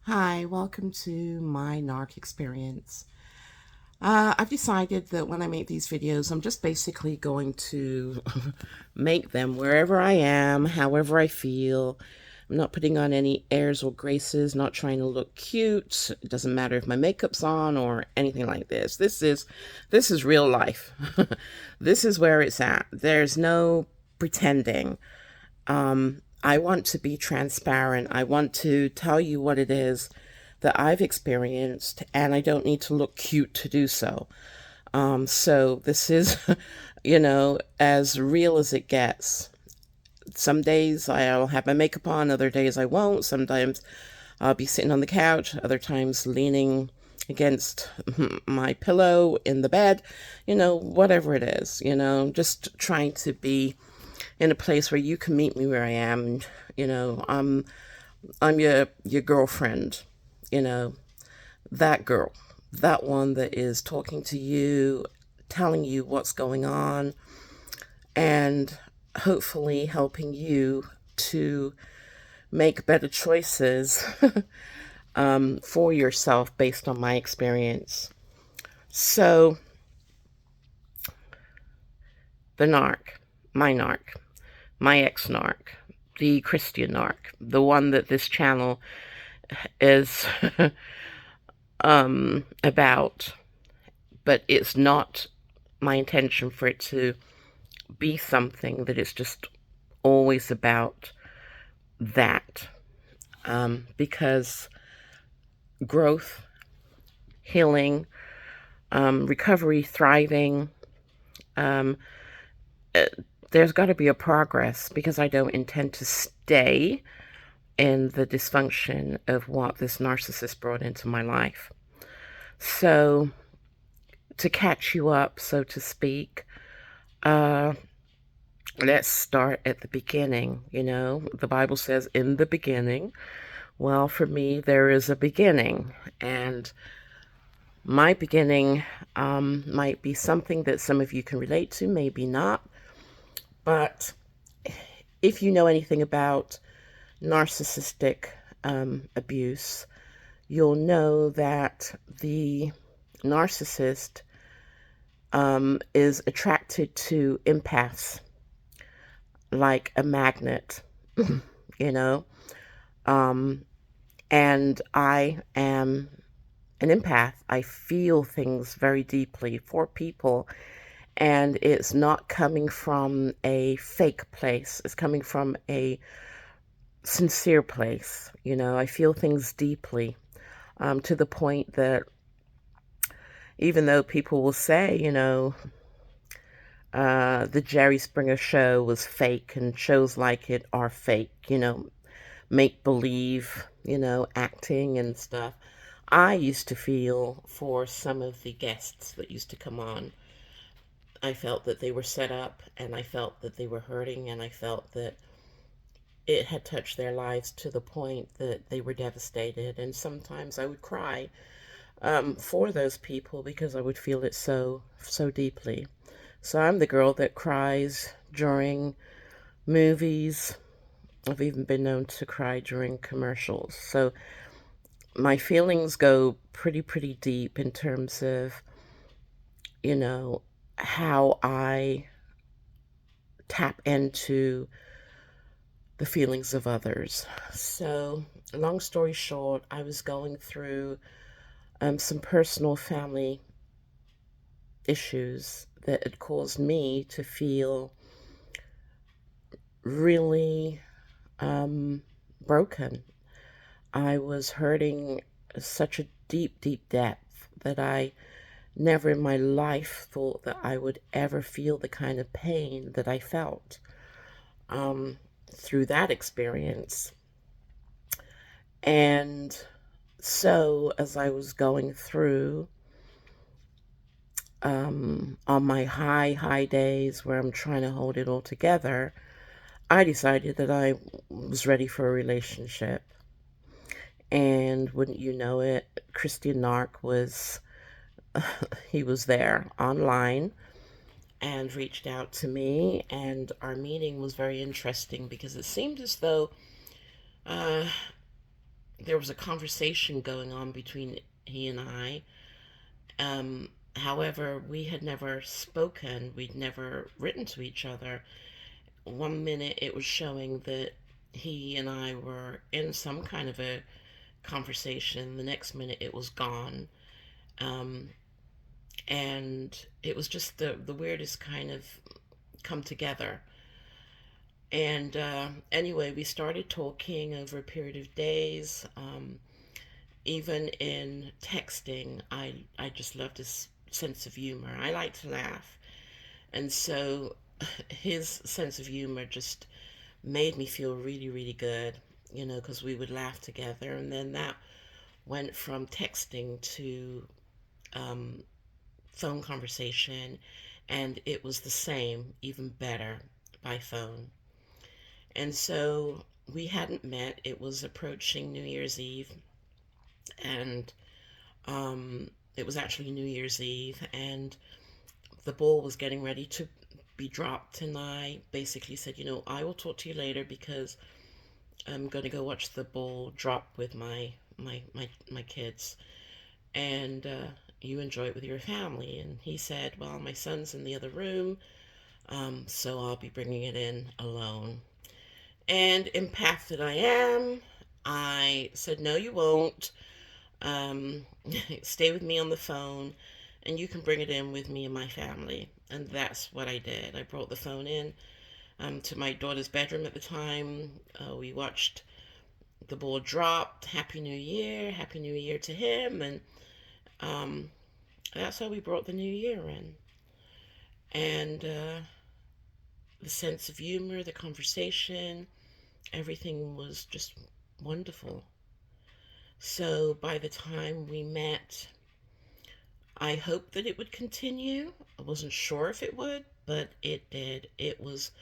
Hi, welcome to my Narc experience. I've decided that when I make these videos, I'm just basically going to make them wherever I am, however I feel. I'm not putting on any airs or graces, not trying to look cute. It doesn't matter if my makeup's on or anything like this. This is real life. This is where it's at. There's no pretending. I want to be transparent. I want to tell you what it is that I've experienced, and I don't need to look cute to do so. So this is, as real as it gets. Some days I'll have my makeup on, other days I won't. Sometimes I'll be sitting on the couch, other times leaning against my pillow in the bed, whatever it is, just trying to be in a place where you can meet me where I am. I'm your girlfriend, you know, that girl, that one that is talking to you, telling you what's going on, and hopefully helping you to make better choices for yourself based on my experience. So, the narc, my ex narc, the Christian narc, the one that this channel is about, but it's not my intention for it to be something that it's just always about that. Because growth, healing, recovery, thriving, um, uh, there's got to be a progress because I don't intend to stay in the dysfunction of what this narcissist brought into my life. So, to catch you up, so to speak, uh, let's start at the beginning. The Bible says, in the beginning. Well, for me, there is a beginning. And my beginning might be something that some of you can relate to, maybe not. But if you know anything about narcissistic abuse, you'll know that the narcissist is attracted to empaths like a magnet, you know. Um, and I am an empath. I feel things very deeply for people, and it's not coming from a fake place. It's coming from a sincere place. I feel things deeply, to the point that even though people will say, the Jerry Springer show was fake and shows like it are fake, make believe, acting and stuff. I used to feel for some of the guests that used to come on, I felt that they were set up, and I felt that they were hurting, and I felt that it had touched their lives to the point that they were devastated. And sometimes I would cry for those people because I would feel it so deeply. So I'm the girl that cries during movies. I've even been known to cry during commercials. So my feelings go pretty deep in terms of, you know, how I tap into the feelings of others. So, long story short, I was going through some personal family issues that had caused me to feel really broken. I was hurting such a deep depth that I never in my life thought that I would ever feel the kind of pain that I felt through that experience. And so, as I was going through on my high days where I'm trying to hold it all together, I decided that I was ready for a relationship. And wouldn't you know it, Christian Narc was, he was there online and reached out to me. And our meeting was very interesting because it seemed as though uh, there was a conversation going on between he and I. However, we had never spoken, we'd never written to each other. One minute it was showing that he and I were in some kind of a conversation, the next minute it was gone. Um, and it was just the weirdest kind of come together. And anyway, we started talking over a period of days. Even in texting, I just loved his sense of humor. I like to laugh. And so his sense of humor just made me feel really, really good, because we would laugh together. And then that went from texting to um, phone conversation, and it was the same, even better by phone. And so we hadn't met. It was approaching New Year's Eve, and um, it was actually New Year's Eve, and the ball was getting ready to be dropped. And I basically said, I will talk to you later because I'm going to go watch the ball drop with my kids, and you enjoy it with your family. And he said, well, my son's in the other room, so I'll be bringing it in alone. And empath that I am, I said, no, you won't. Um, Stay with me on the phone, and you can bring it in with me and my family. And that's what I did. I brought the phone in to my daughter's bedroom at the time. We watched the ball drop. Happy New Year. Happy New Year to him. And um, that's how we brought the new year in. And the sense of humor, the conversation, everything was just wonderful. So by the time we met, I hoped that it would continue. I wasn't sure if it would, but it did. It was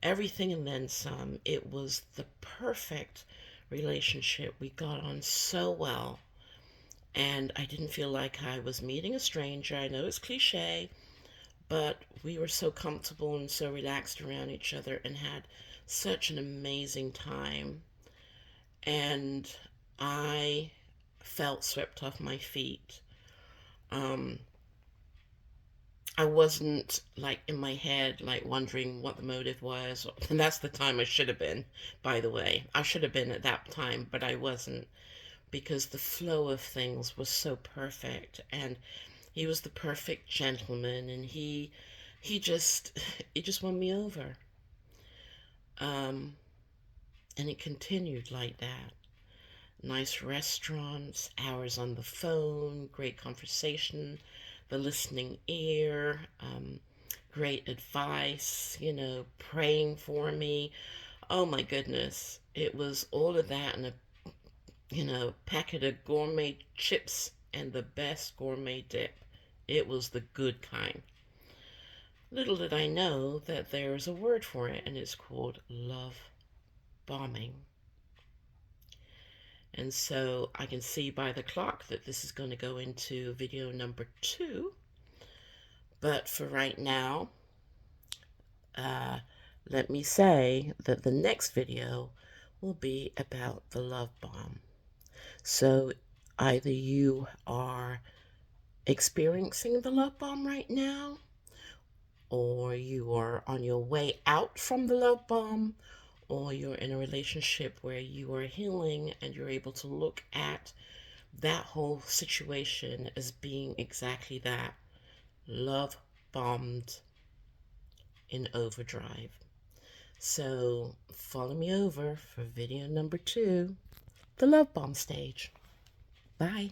everything and then some. It was the perfect relationship. We got on so well, and I didn't feel like I was meeting a stranger. I know it's cliche, but we were so comfortable and so relaxed around each other and had such an amazing time. And I felt swept off my feet. Um, I wasn't like in my head, like wondering what the motive was. And that's the time I should have been, by the way. I should have been at that time, but I wasn't because the flow of things was so perfect. And he was the perfect gentleman, and he just, he just won me over. Um, and it continued like that. Nice restaurants, hours on the phone, great conversation, the listening ear, great advice, praying for me. Oh my goodness. It was all of that and a, packet of gourmet chips and the best gourmet dip. It was the good kind. Little did I know that there's a word for it, and it's called love bombing. And so I can see by the clock that this is going to go into video number 2. But for right now, uh, let me say that the next video will be about the love bomb. So either you are experiencing the love bomb right now, or you are on your way out from the love bomb, or you're in a relationship where you are healing and you're able to look at that whole situation as being exactly that, love bombed in overdrive. So follow me over for video number 2, the love bomb stage. Bye.